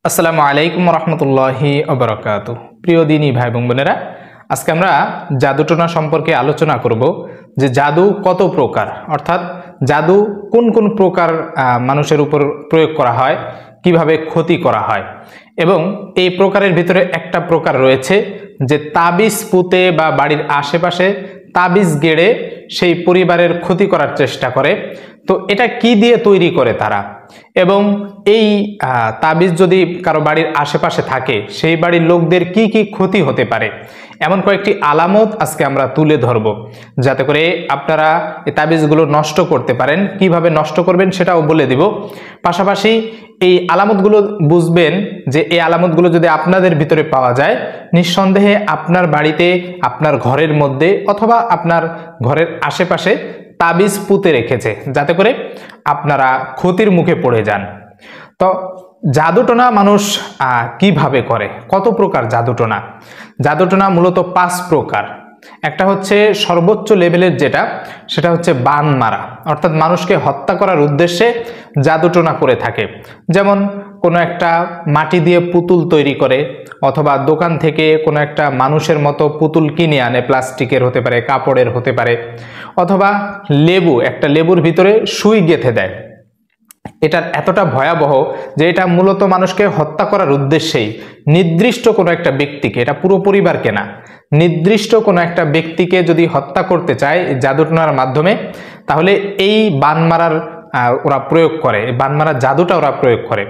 আসসালামু আলাইকুম রহমতুল্লাহি ওবারাকাতু। প্রিয় দিনী ভাই বোন বোনেরা, আজকে আমরা জাদুটোনা সম্পর্কে আলোচনা করব যে জাদু কত প্রকার, অর্থাৎ জাদু কোন কোন প্রকার মানুষের উপর প্রয়োগ করা হয়, কিভাবে ক্ষতি করা হয়, এবং এই প্রকারের ভিতরে একটা প্রকার রয়েছে যে তাবিজ পুঁতে বা বাড়ির আশেপাশে তাবিজ গেড়ে সেই পরিবারের ক্ষতি করার চেষ্টা করে। তো এটা কি দিয়ে তৈরি করে তারা, এবং এই তাবিজ যদি কারো বাড়ির আশেপাশে থাকে সেই বাড়ির লোকদের কি কি ক্ষতি হতে পারে, এমন কয়েকটি আলামত আজকে আমরা তুলে ধরব, যাতে করে আপনারা এই তাবিজগুলো নষ্ট করতে পারেন। কিভাবে নষ্ট করবেন সেটাও বলে দিব। পাশাপাশি এই আলামতগুলো বুঝবেন যে এই আলামতগুলো যদি আপনাদের ভিতরে পাওয়া যায়, নিঃসন্দেহে আপনার বাড়িতে, আপনার ঘরের মধ্যে অথবা আপনার ঘরের আশেপাশে তাবিজ পুঁতে রেখেছে, যাতে করে আপনারা ক্ষতির মুখে পড়ে যান। তো জাদুটোনা মানুষ কিভাবে করে, কত প্রকার জাদুটোনা? জাদুটোনা মূলত 5 প্রকার। একটা হচ্ছে সর্বোচ্চ লেভেলের যেটা, সেটা হচ্ছে বান মারা, অর্থাৎ মানুষকে হত্যা করার উদ্দেশ্যে জাদুটোনা করে থাকে। যেমন কোনো একটা মাটি দিয়ে পুতুল তৈরি করে, অথবা দোকান থেকে কোনো একটা মানুষের মতো পুতুল কিনে আনে, প্লাস্টিকের হতে পারে, কাপড়ের হতে পারে, অথবা একটা লেবুর ভিতরে সুই গেঁথে দেয়। এটা এতটা ভয়াবহ যে এটা মূলত মানুষকে হত্যা করার উদ্দেশ্যেই নির্দিষ্ট কোনো একটা ব্যক্তিকে, এটা পুরো পরিবারকে না, নির্দিষ্ট কোনো একটা ব্যক্তিকে যদি হত্যা করতে চায় জাদুটোনার মাধ্যমে, তাহলে এই বানমারার ওরা প্রয়োগ করে, বানমারার জাদুটা ওরা প্রয়োগ করে।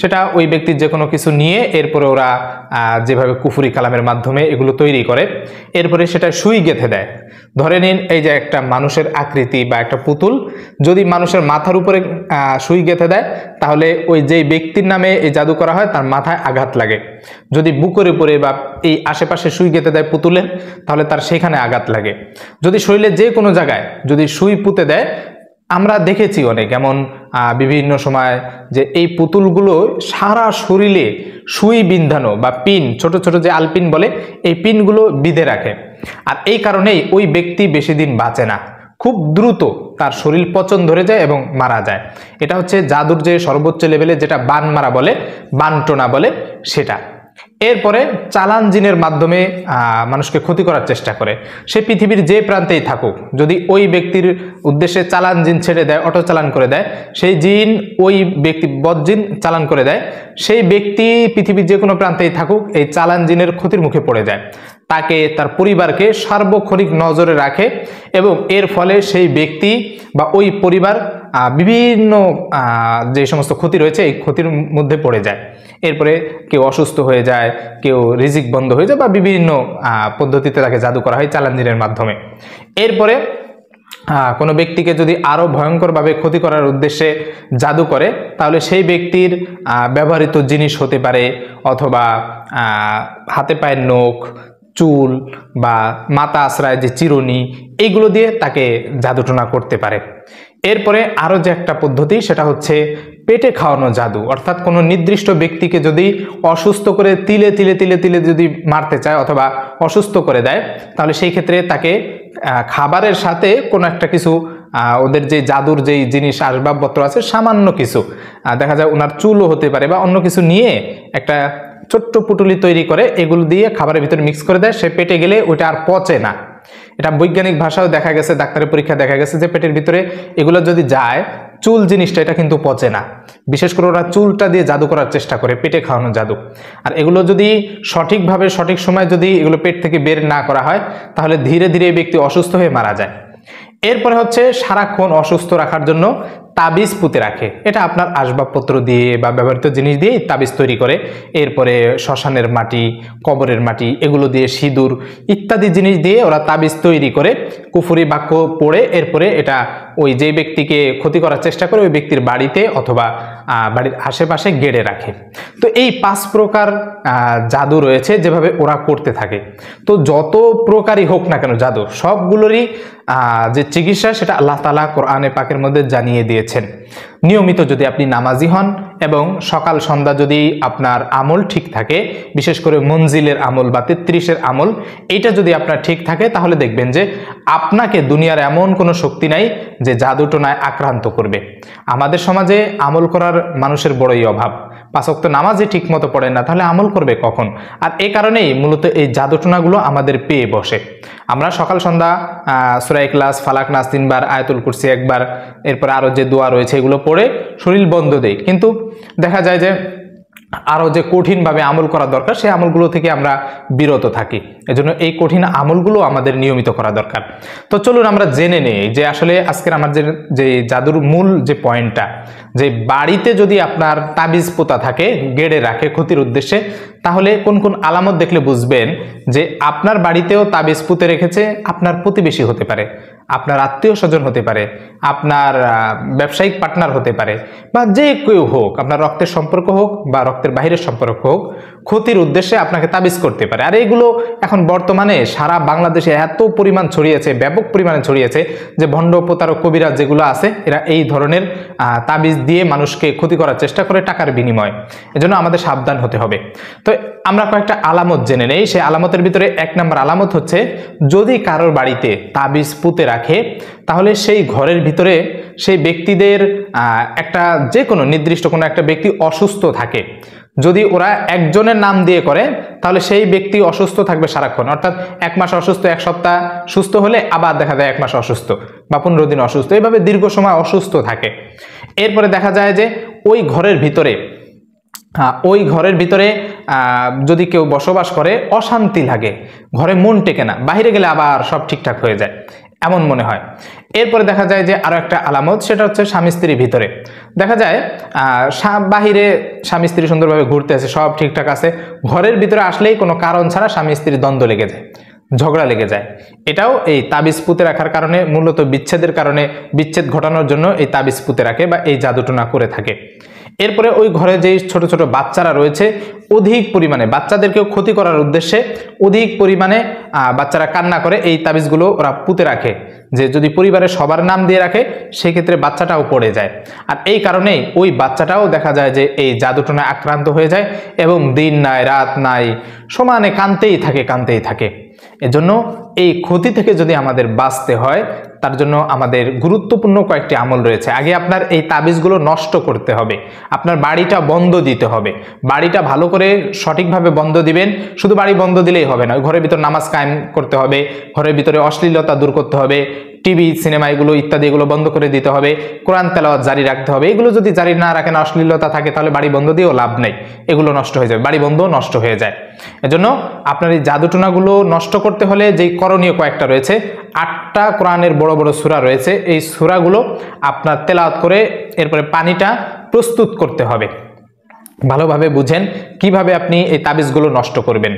সেটা ওই ব্যক্তির যে কোনো কিছু নিয়ে এরপরে ওরা যেভাবে কুফরি কালামের মাধ্যমে এগুলো তৈরি করে, এরপরে সেটা সুই গেঁথে দেয়। ধরে নিন এই যে একটা মানুষের আকৃতি বা একটা পুতুল যদি মানুষের মাথার উপরে সুই গেঁথে দেয়, তাহলে ওই যেই ব্যক্তির নামে এই জাদু করা হয় তার মাথায় আঘাত লাগে। যদি বুকের উপরে বা এই আশেপাশে সুই গেঁথে দেয় পুতুলের, তাহলে তার সেখানে আঘাত লাগে। যদি শরীরের যে কোনো জায়গায় যদি সুই পুঁতে দেয়, আমরা দেখেছি অনেক এমন বিভিন্ন সময় যে এই পুতুলগুলো সারা শরীরে সুই বিন্ধানো বা পিন, ছোট ছোট যে আলপিন বলে, এই পিনগুলো বিঁধে রাখে। আর এই কারণেই ওই ব্যক্তি বেশি দিন বাঁচে না, খুব দ্রুত তার শরীর পচন ধরে যায় এবং মারা যায়। এটা হচ্ছে জাদুর যে সর্বোচ্চ লেভেলে যেটা বান মারা বলে, বানটোনা বলে সেটা। এরপরে চালান জিনের মাধ্যমে মানুষকে ক্ষতি করার চেষ্টা করে। সে পৃথিবীর যে প্রান্তেই থাকুক, যদি ওই ব্যক্তির উদ্দেশ্যে চালান জিন ছেড়ে দেয়, অটো চালান করে দেয়, সেই জিন ওই ব্যক্তি বদজিন চালান করে দেয়, সেই ব্যক্তি পৃথিবীর যে কোনো প্রান্তেই থাকুক এই চালান জিনের ক্ষতির মুখে পড়ে যায়। তাকে, তার পরিবারকে সার্বক্ষণিক নজরে রাখে, এবং এর ফলে সেই ব্যক্তি বা ওই পরিবার বিভিন্ন যে সমস্ত ক্ষতি রয়েছে এই ক্ষতির মধ্যে পড়ে যায়। এরপরে কেউ অসুস্থ হয়ে যায়, কেউ রিজিক বন্ধ হয়ে যায়, বা বিভিন্ন পদ্ধতিতে তাকে জাদু করা হয় চালান জিনের মাধ্যমে। এরপরে কোনো ব্যক্তিকে যদি আরও ভয়ঙ্করভাবে ক্ষতি করার উদ্দেশ্যে জাদু করে, তাহলে সেই ব্যক্তির ব্যবহৃত জিনিস হতে পারে, অথবা হাতে পায়ের নখ, চুল বা মাথা আশ্রয় যে চিরুনি, এইগুলো দিয়ে তাকে জাদুটোনা করতে পারে। এরপরে আরও যে একটা পদ্ধতি, সেটা হচ্ছে পেটে খাওয়ানো জাদু, অর্থাৎ কোনো নির্দিষ্ট ব্যক্তিকে যদি অসুস্থ করে তিলে তিলে তিলে তিলে যদি মারতে চায় অথবা অসুস্থ করে দেয়, তাহলে সেই ক্ষেত্রে তাকে খাবারের সাথে কোনো একটা কিছু, ওদের যে জাদুর যেই জিনিস আসবাবপত্র আছে সামান্য কিছু, দেখা যায় ওনার চুলও হতে পারে বা অন্য কিছু নিয়ে একটা ছোট্ট পুটুলি তৈরি করে, এগুলো দিয়ে খাবারের ভিতরে মিক্স করে দেয়। সে পেটে গেলে ওইটা আর পচে না। এটা বৈজ্ঞানিক ভাষাও দেখা গেছে, ডাক্তারের পরীক্ষা দেখা গেছে যে পেটের ভিতরে এগুলো যদি যায়, চুল জিনিসটা এটা কিন্তু পচে না। বিশেষ করে ওরা চুলটা দিয়ে জাদু করার চেষ্টা করে, পেটে খাওয়ানো জাদু। আর এগুলো যদি সঠিকভাবে সঠিক সময় যদি এগুলো পেট থেকে বের না করা হয়, তাহলে ধীরে ধীরে এই ব্যক্তি অসুস্থ হয়ে মারা যায়। এরপরে হচ্ছে সারাক্ষণ অসুস্থ রাখার জন্য তাবিজ পুঁতে রাখে। এটা আপনার আসবাবপত্র দিয়ে বা ব্যবহৃত জিনিস দিয়ে তাবিজ তৈরি করে। এরপরে শ্মশানের মাটি, কবরের মাটি, এগুলো দিয়ে সিঁদুর ইত্যাদি জিনিস দিয়ে ওরা তাবিজ তৈরি করে কুফরি বাক্য পড়ে, এরপরে এটা ওই যে ব্যক্তিকে ক্ষতি করার চেষ্টা করে ওই ব্যক্তির বাড়িতে অথবা বাড়ির আশেপাশে গেড়ে রাখে। তো এই 5 প্রকার জাদু রয়েছে যেভাবে ওরা করতে থাকে। তো যত প্রকারই হোক না কেন জাদু, সবগুলোরই যে চিকিৎসা সেটা আল্লাহ তাআলা কোরআনে পাকের মধ্যে জানিয়ে দিয়েছেন। নিয়মিত যদি আপনি নামাজি হন এবং সকাল সন্ধ্যা যদি আপনার আমল ঠিক থাকে, বিশেষ করে মঞ্জিলের আমল বা 33-এর আমল, এইটা যদি আপনার ঠিক থাকে, তাহলে দেখবেন যে আপনাকে দুনিয়ার এমন কোনো শক্তি নাই যে জাদুটোনায় আক্রান্ত করবে। আমাদের সমাজে আমল করার মানুষের বড়ই অভাব। 5 ওয়াক্ত নামাজই ঠিক মতো পড়েন না, তাহলে আমল করবে কখন? আর এই কারণেই মূলত এই জাদুটোনাগুলো আমাদের পেয়ে বসে। আমরা সকাল সন্ধ্যা সূরা ইখলাস, ফালাক, নাস 3 বার, আয়াতুল কুরসি 1 বার, এরপর আরও যে দোয়া রয়েছে এগুলো পড়ে শরীর বন্ধ দেই, কিন্তু দেখা যায় যে আরও যে কঠিনভাবে আমল করা দরকার সেই আমলগুলো থেকে আমরা বিরত থাকি। এজন্য এই কঠিন আমলগুলো আমাদের নিয়মিত করা দরকার। তো চলুন আমরা জেনে নেই যে আসলে আজকের আমার যে জাদুর মূল যে পয়েন্টটা, যে বাড়িতে যদি আপনার তাবিজ পোতা থাকে গেড়ে রাখে ক্ষতির উদ্দেশ্যে, তাহলে কোন কোন আলামত দেখলে বুঝবেন যে আপনার বাড়িতেও তাবিজ পুঁতে রেখেছে আপনার প্রতিবেশী হতে পারে, আপনার আত্মীয় স্বজন হতে পারে, আপনার ব্যবসায়িক পার্টনার হতে পারে, বা যে কেউ হোক, আপনার রক্তের সম্পর্ক হোক বা রক্তের বাইরের সম্পর্ক হোক, ক্ষতির উদ্দেশ্যে আপনাকে তাবিজ করতে পারে। আর এগুলো এখন বর্তমানে সারা বাংলাদেশে এত পরিমাণ ছড়িয়েছে, ব্যাপক পরিমাণে ছড়িয়েছে, যে ভণ্ড প্রতারক কবিরাজ যেগুলো আছে এরা এই ধরনের তাবিজ দিয়ে মানুষকে ক্ষতি করার চেষ্টা করে টাকার বিনিময়ে। এজন্য আমাদের সাবধান হতে হবে। তো আমরা কয়েকটা আলামত জেনে নেই। সেই আলামতের ভিতরে 1 নম্বর আলামত হচ্ছে, যদি কারোর বাড়িতে তাবিজ পুঁতে রাখে তাহলে সেই ঘরের ভিতরে সেই ব্যক্তিদের একটা যে কোনো নির্দিষ্ট কোনো একটা ব্যক্তি অসুস্থ থাকে। যদি ওরা একজনের নাম দিয়ে করে তাহলে সেই ব্যক্তি অসুস্থ থাকবে সারাক্ষণ, অর্থাৎ 1 মাস অসুস্থ, 1 সপ্তাহ সুস্থ হলে আবার দেখা যায় 1 মাস অসুস্থ বা 15 দিন অসুস্থ, এইভাবে দীর্ঘ সময় অসুস্থ থাকে। এরপরে দেখা যায় যে ওই ঘরের ভিতরে যদি কেউ বসবাস করে অশান্তি লাগে, ঘরে মন টেকে না, বাইরে গেলে আবার সব ঠিকঠাক হয়ে যায় এমন মনে হয়। এরপরে দেখা যায় যে আরো একটা আলামত, সেটা হচ্ছে স্বামী স্ত্রীর ভিতরে দেখা যায় বাহিরে স্বামী স্ত্রী সুন্দরভাবে ঘুরতে আছে, সব ঠিকঠাক আছে, ঘরের ভিতরে আসলেই কোনো কারণ ছাড়া স্বামী স্ত্রীর দ্বন্দ্ব লেগে যায়, ঝগড়া লেগে যায়। এটাও এই তাবিজ পুঁতে রাখার কারণে, মূলত বিচ্ছেদের কারণে, বিচ্ছেদ ঘটানোর জন্য এই তাবিজ পুঁতে রাখে বা এই জাদুটোনা করে থাকে। এরপরে ওই ঘরে যে ছোট ছোট বাচ্চারা রয়েছে, অধিক পরিমাণে বাচ্চাদেরকেও ক্ষতি করার উদ্দেশ্যে অধিক পরিমাণে বাচ্চারা কান্না করে, এই তাবিজগুলো ওরা পুঁতে রাখে, যে যদি পরিবারের সবার নাম দিয়ে রাখে সেক্ষেত্রে বাচ্চাটাও পড়ে যায়। আর এই কারণেই ওই বাচ্চাটাও দেখা যায় যে এই জাদুটোনায় আক্রান্ত হয়ে যায় এবং দিন নাই রাত নাই সমানে কাঁদতেই থাকে। এজন্য এই ক্ষতি থেকে যদি আমাদের বাঁচতে হয় তার জন্য আমাদের গুরুত্বপূর্ণ কয়েকটি আমল রয়েছে। আগে আপনার এই তাবিজগুলো নষ্ট করতে হবে, আপনার বাড়িটা বন্ধ দিতে হবে। বাড়িটা ভালো করে সঠিকভাবে বন্ধ দিবেন। শুধু বাড়ি বন্ধ দিলেই হবে না, ঘরের ভিতর নামাজ কায়েম করতে হবে, ঘরের ভিতরে অশ্লীলতা দূর করতে হবে, টিভি সিনেমা এগুলো ইত্যাদি এগুলো বন্ধ করে দিতে হবে, কোরআন তেলাওয়াত জারি রাখতে হবে। এগুলো যদি জারি না রাখেন, অশ্লীলতা থাকে, তাহলে বাড়ি বন্ধ দিয়েও লাভ নেই, এগুলো নষ্ট হয়ে যাবে, বাড়ি বন্ধ নষ্ট হয়ে যায়। এজন্য আপনার এই জাদুটোনাগুলো নষ্ট করতে হলে যেই করণীয় কয়েকটা রয়েছে, 8টা কোরআনের বড় বড় সূরা রয়েছে, এই সূরাগুলো আপনার তেলাওয়াত করে এরপরে পানিটা প্রস্তুত করতে হবে। ভালোভাবে বুঝেন কিভাবে আপনি এই তাবিজগুলো নষ্ট করবেন।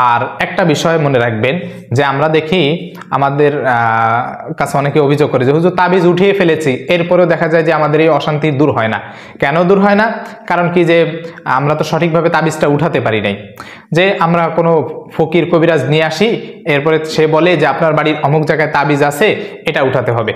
আর একটা বিষয় মনে রাখবেন যে আমরা দেখি আমাদের কাছে অনেকে অভিযোগ করে যে হুজুর তাবিজ উঠিয়ে ফেলেছি, এরপরেও দেখা যায় যে আমাদের এই অশান্তি দূর হয় না। কেন দূর হয় না? কারণ কি, যে আমরা তো সঠিকভাবে তাবিজটা উঠাতে পারি নাই। যে আমরা কোনো ফকির কবিরাজ নিয়ে আসি, এরপরে সে বলে যে আপনার বাড়ির অমুক জায়গায় তাবিজ আছে, এটা উঠাতে হবে।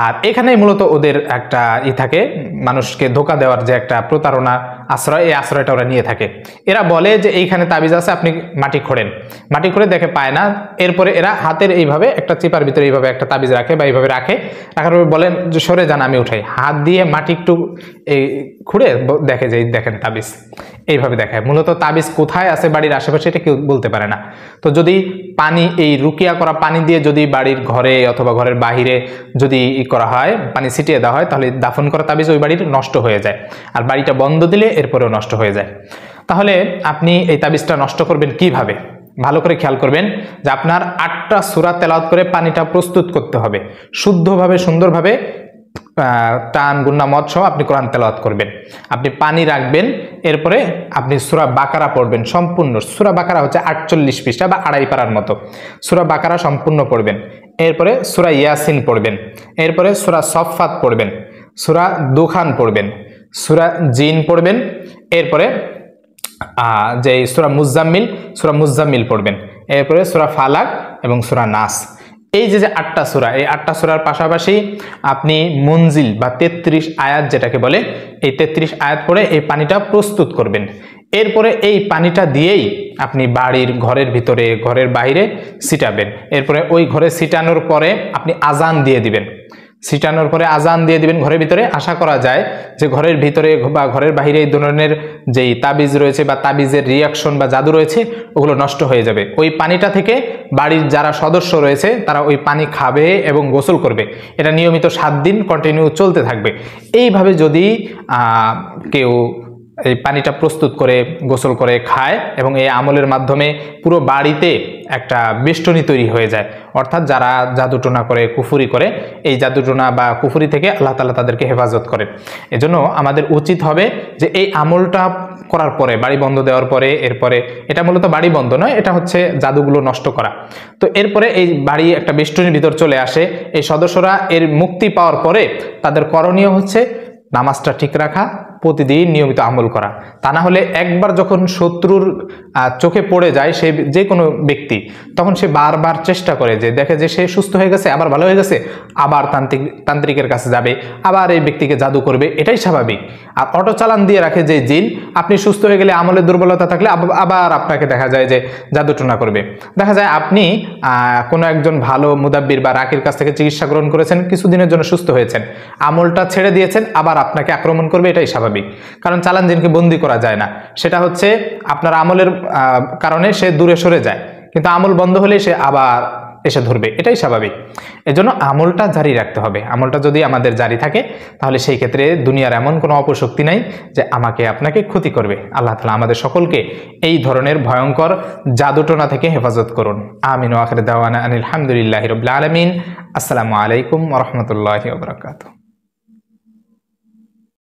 আর এখানেই মূলত ওদের একটা থাকে, মানুষকে ধোকা দেওয়ার যে একটা প্রতারণা আশ্রয়, এই আশ্রয়টা ওরা নিয়ে থাকে। এরা বলে যে এইখানে তাবিজ আছে, আপনি মাটি খোঁড়েন, মাটি খুঁড়ে দেখে পায় না, এরপরে এরা হাতের এইভাবে একটা চিপার ভিতরে এইভাবে একটা তাবিজ রাখে বা এইভাবে রাখার পরে বলেন যে সরে যান, আমি উঠাই, হাত দিয়ে মাটি একটু এই খুঁড়ে দেখে যে দেখেন তাবিজ, এইভাবে দেখায়। মূলত তাবিজ কোথায় আছে বাড়ির আশেপাশে এটা কেউ বলতে পারে না। তো যদি পানি, এই রুকিয়া করা পানি দিয়ে যদি বাড়ির ঘরে অথবা ঘরের বাহিরে যদি করা হয়, পানি ছিটিয়ে দেওয়া হয়, তাহলে দাফন করা তাবিজ ওই বাড়ির নষ্ট হয়ে যায়। আর বাড়িটা বন্ধ দিলে এরপরেও নষ্ট হয়ে যায়। তাহলে আপনি এই তাবিজটা নষ্ট করবেন কিভাবে? ভালো করে খেয়াল করবেন যে আপনার 8টা সূরা তেলাওয়াত করে পানিটা প্রস্তুত করতে হবে, শুদ্ধভাবে সুন্দরভাবে টান গুন্না মদ সহ আপনি কোরআন তেলাওয়াত করবেন। আপনি পানি রাখবেন, এরপরে আপনি সূরা বাকারা পড়বেন সম্পূর্ণ। সূরা বাকারা হচ্ছে 48 পৃষ্ঠা বা 2.5 পারার মতো। সূরা বাকারা সম্পূর্ণ পড়বেন, এরপরে সূরা ইয়াসিন পড়বেন, এরপরে সূরা সফফাত পড়বেন, সূরা দুখান পড়বেন, সূরা জিন পড়বেন, এরপরে যে সূরা মুজাম্মিল পড়বেন, এরপরে সূরা ফালাক এবং সূরা নাস। এই যে 8টা সূরা, এই 8টা সূরার পাশাপাশি আপনি মুনজিল বা 33 আয়াত যেটাকে বলে, এই 33 আয়াত পড়ে এই পানিটা প্রস্তুত করবেন। এরপরে এই পানিটা দিয়েই আপনি বাড়ির ঘরের ভিতরে, ঘরের বাইরে ছিটাবেন। এরপরে ওই ঘরে ছিটানোর পরে আপনি আজান দিয়ে দিবেন। ছিটানোর পরে আজান দিয়ে দিবেন ঘরের ভিতরে। আশা করা যায় যে ঘরের ভিতরে বা ঘরের বাইরে এই ধরনের যেই তাবিজ রয়েছে বা তাবিজের রিয়াকশন বা জাদু রয়েছে ওগুলো নষ্ট হয়ে যাবে। ওই পানিটা থেকে বাড়ির যারা সদস্য রয়েছে তারা ওই পানি খাবে এবং গোসল করবে। এটা নিয়মিত 7 দিন কন্টিনিউ চলতে থাকবে। এইভাবে যদি কেউ এই পানিটা প্রস্তুত করে গোসল করে খায় এবং এই আমলের মাধ্যমে পুরো বাড়িতে একটা বেষ্টনী তৈরি হয়ে যায়, অর্থাৎ যারা জাদুটোনা করে কুফুরি করে এই জাদুটোনা বা কুফুরি থেকে আল্লাহ তাআলা তাদেরকে হেফাজত করেন। এজন্য আমাদের উচিত হবে যে এই আমলটা করার পরে, বাড়ি বন্ধ দেওয়ার পরে, এরপরে এটা মূলত বাড়ি বন্ধ নয়, এটা হচ্ছে জাদুগুলো নষ্ট করা। তো এরপরে এই বাড়ি একটা বেষ্টনীর ভিতর চলে আসে, এই সদস্যরা এর মুক্তি পাওয়ার পরে তাদের করণীয় হচ্ছে নামাজটা ঠিক রাখা, প্রতিদিন নিয়মিত আমল করা। তা না হলে একবার যখন শত্রুর চোখে পড়ে যায় সে যে কোনো ব্যক্তি, তখন সে বারবার চেষ্টা করে, যে দেখে যে সে সুস্থ হয়ে গেছে, আবার ভালো হয়ে গেছে, আবার তান্ত্রিকের কাছে যাবে, আবার এই ব্যক্তিকে জাদু করবে, এটাই স্বাভাবিক। আর অটো চালান দিয়ে রাখে যে জিন, আপনি সুস্থ হয়ে গেলে আমলের দুর্বলতা থাকলে আবার আপনাকে দেখা যায় যে জাদুটোনা করবে। দেখা যায় আপনি কোনো একজন ভালো মুদাব্বির বা রাকির কাছ থেকে চিকিৎসা গ্রহণ করেছেন, কিছুদিনের জন্য সুস্থ হয়েছেন, আমলটা ছেড়ে দিয়েছেন, আবার আপনাকে আক্রমণ করবে, এটাই স্বাভাবিক। কারণ চালান জিনকে বন্দি করা যায় না, সেটা হচ্ছে আপনার আমলের কারণে সে দূরে সরে যায়, কিন্তু আমল বন্ধ হলে সে আবার এসে ধরবে, এটাই স্বাভাবিক। এজন্য আমলটা জারি রাখতে হবে। আমলটা যদি আমাদের জারি থাকে তাহলে সেই ক্ষেত্রে দুনিয়ার এমন কোনো অপশক্তি নাই যে আমাকে আপনাকে ক্ষতি করবে। আল্লাহ তাআলা আমাদের সকলকে এই ধরনের ভয়ঙ্কর জাদুটোনা থেকে হেফাজত করুন। আমিন ওয়া আখিরু দাওয়ানা আনিল হামদুলিল্লাহি রাব্বিল আলামিন। আসসালামু আলাইকুম ওয়া রাহমাতুল্লাহি ওয়া বারাকাতুহু।